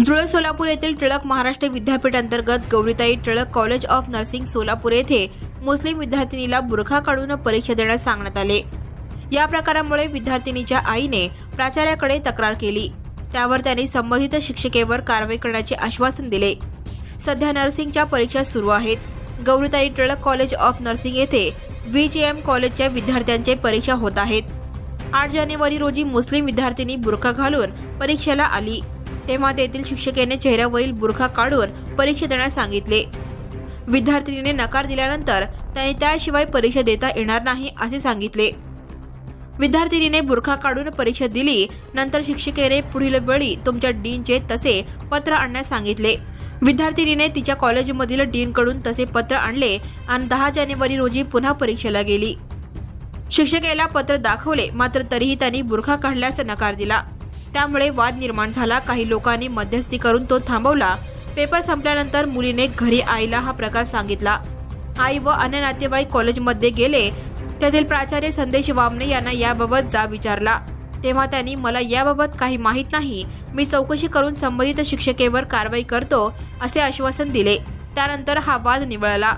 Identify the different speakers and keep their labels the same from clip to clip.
Speaker 1: जुळे सोलापूर येथील टिळक महाराष्ट्र विद्यापीठ अंतर्गत Gauritai Tilak college of nursing Solapur येथे मुस्लिम विद्यार्थिनीला बुरखा काढून परीक्षा देण्यास सांगण्यात आले। या प्रकारामुळे विद्यार्थिनीच्या आईने प्राचार्याकडे तक्रार केली। त्यावर त्यांनी संबंधित शिक्षिकेवर कारवाई करण्याचे आश्वासन दिले। सध्या नर्सिंगच्या परीक्षा सुरू आहेत। गौरीताई टिळक कॉलेज ऑफ नर्सिंग येथे VGM कॉलेजच्या विद्यार्थ्यांचे परीक्षा होत आहेत। 8 जानेवारी रोजी मुस्लिम विद्यार्थिनी बुरखा घालून परीक्षेला आली, तेव्हा तेथील शिक्षिकेने चेहऱ्यावरील बुरखा काढून परीक्षा देण्यास सांगितले। विद्यार्थिनीने नकार दिल्यानंतर त्याने त्याशिवाय परीक्षा देता येणार नाही असे सांगितले। विद्यार्थिनीने बुरखा काढून परीक्षा दिली। नंतर शिक्षिकेने पुढील वेळी तुमच्या डीनचे तसे पत्र आणण्यास सांगितले। विद्यार्थिनीने तिच्या कॉलेजमधील डीनकडून तसे पत्र आणले आणि 10 जानेवारी रोजी पुन्हा परीक्षेला गेली। शिक्षिकेला पत्र दाखवले, मात्र तरीही त्यांनी बुरखा काढण्यास नकार दिला। त्यामुळे वाद निर्माण झाला। काही लोकांनी मध्यस्थी करून तो थांबवला। पेपर संपल्यानंतर मुलीने घरी आईला हा प्रकार सांगितला। आई व अन्य नातेवाईक कॉलेजमध्ये गेले। तेथील प्राचार्य संदेश वामने यांना याबाबत जाब विचारला, तेव्हा त्यांनी मला याबाबत काही माहीत नाही, मी चौकशी करून संबंधित शिक्षिकेवर कारवाई करतो असे आश्वासन दिले। त्यानंतर हा वाद निवळला।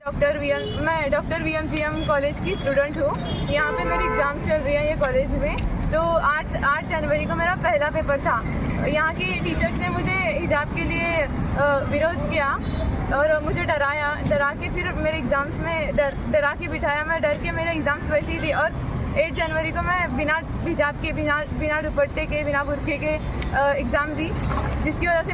Speaker 2: मैं डॉक्टर VMGM कॉलेज की स्टूडेंट हूँ। यहाँ पे मेरी एग्ज़ाम्स चल रही है ये कॉलेज में। तो 8 जनवरी को मेरा पहला पेपर था। यहाँ की टीचर्स ने मुझे हिजाब के लिए विरोध किया और मुझे डरा के फिर मेरे एग्ज़ाम्स में डरा के बिठाया। मैं डर के मेरे एग्ज़ाम्स वैसे ही दी और 8 जनवरी को मैं बिना हिजाब के बिना दुपट्टे के बिना बुरखे के एग्ज़ाम दी, जिसकी वजह से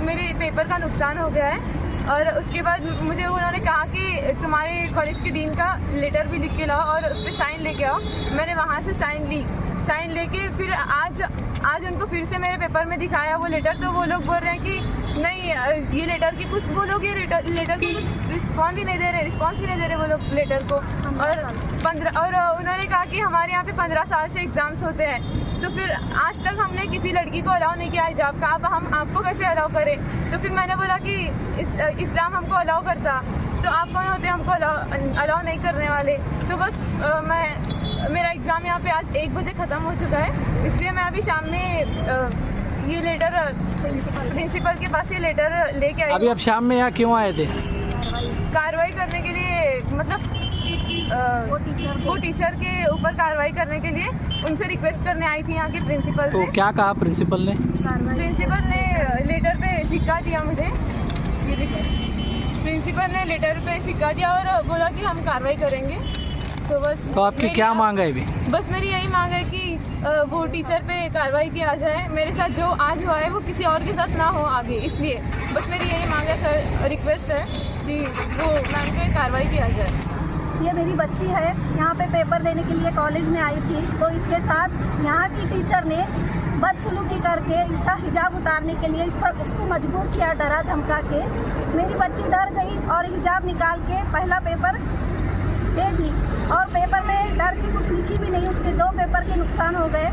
Speaker 2: मेरे पेपर का नुकसान हो गया है। और उसके बाद मुझे उन्होंने कहा कि तुम्हारे कॉलेज के डीन का लेटर भी लिख के लाओ और उस पर साइन लेके आओ। मैंने वहाँ से साइन लेके फिर आज उनको फिर से मेरे पेपर में दिखाया वो लेटर। तो वो लोग बोल रहे हैं कि नहीं, ये लेटर की कुछ वो लोग ये लेटर की कुछ रिस्पॉन्स ही नहीं दे रहे वो लोग लेटर को। और उन्होंने कहा कि हमारे यहाँ पे 15 साल से एग्ज़ाम्स होते हैं। तो फिर आज तक हमने किसी लड़की को अलाउ नहीं किया हिजाब का, अब हम आपको कैसे अलाउ करें? तो फिर मैंने बोला कि इस्लाम हमको अलाउ करता, तो आप कौन होते हैं हमको अलाउ नहीं करने वाले? तो बस मेरा एग्ज़ाम यहाँ पे आज 1 बजे ख़त्म हो चुका है, इसलिए मैं अभी शाम में ये लेटर प्रिंसिपल के पास ये लेटर लेके आई।
Speaker 3: अभी आप शाम में यहाँ क्यों आए थे?
Speaker 2: कार्रवाई करने के लिए, मतलब वो टीचर के ऊपर कार्रवाई करने के लिए उनसे रिक्वेस्ट करने आई थी यहाँ के प्रिंसिपल
Speaker 3: तो
Speaker 2: से।
Speaker 3: क्या कहा प्रिंसिपल ने?
Speaker 2: प्रिंसिपल ने लेटर पे सिक्का दिया मुझे। प्रिंसिपल ने लेटर पे सिक्का दिया और बोला कि हम कार्रवाई करेंगे। बस
Speaker 3: तो आपकी क्या मांग है अभी? बस
Speaker 2: मेरी यही मांग है कि वो टीचर पे कार्रवाई किया जाए। मेरे साथ जो आज हुआ है वो किसी और के साथ ना हो आगे, इसलिए बस मेरी यही मांग है सर, रिक्वेस्ट है कि वो मैम पे कार्रवाई किया जाए।
Speaker 4: ये मेरी बच्ची है, यहाँ पे पेपर देने के लिए कॉलेज में आई थी, तो इसके साथ यहाँ की टीचर ने बदसलूकी करके इसका हिजाब उतारने के लिए इसको मजबूर किया, डरा धमका के। मेरी बच्ची डर गई और हिजाब निकाल के पहला पेपर दे दी और पेपर में डर की कुछ लिखी भी नहीं, उसके 2 पेपर के नुकसान हो गए।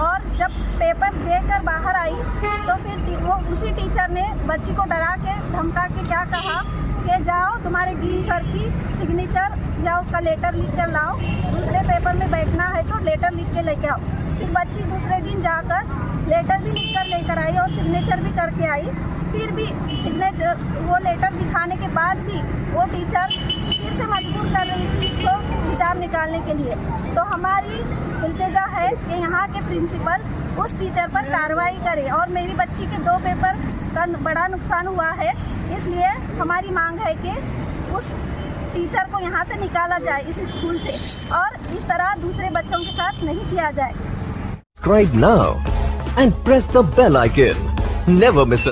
Speaker 4: और जब पेपर देकर बाहर आई तो फिर वो उसी टीचर ने बच्ची को डरा के धमका के क्या कहा कि जाओ तुम्हारे डीन सर की सिग्नेचर या उसका लेटर लिख कर लाओ, दूसरे पेपर में बैठना है तो लेटर लिख के लेके आओ। फिर बच्ची दूसरे दिन जाकर लेटर भी लिख कर लेकर आई और सिग्नेचर भी करके आई। फिर भी सिग्नेचर वो लेटर दिखाने के बाद भी वो टीचर फिर से मजबूर कर रही थी इसको हिजाब निकालने के लिए। तो हमारी इल्तिजा है कि यहाँ के प्रिंसिपल उस टीचर पर कार्रवाई करे और मेरी बच्ची के 2 पेपर का बड़ा नुकसान हुआ है, इसलिए हमारी मांग है कि उस टीचर को यहाँ से निकाला जाए इस स्कूल से और इस तरह दूसरे बच्चों के साथ नहीं किया जाए।
Speaker 5: Subscribe now and press the bell icon. Never miss an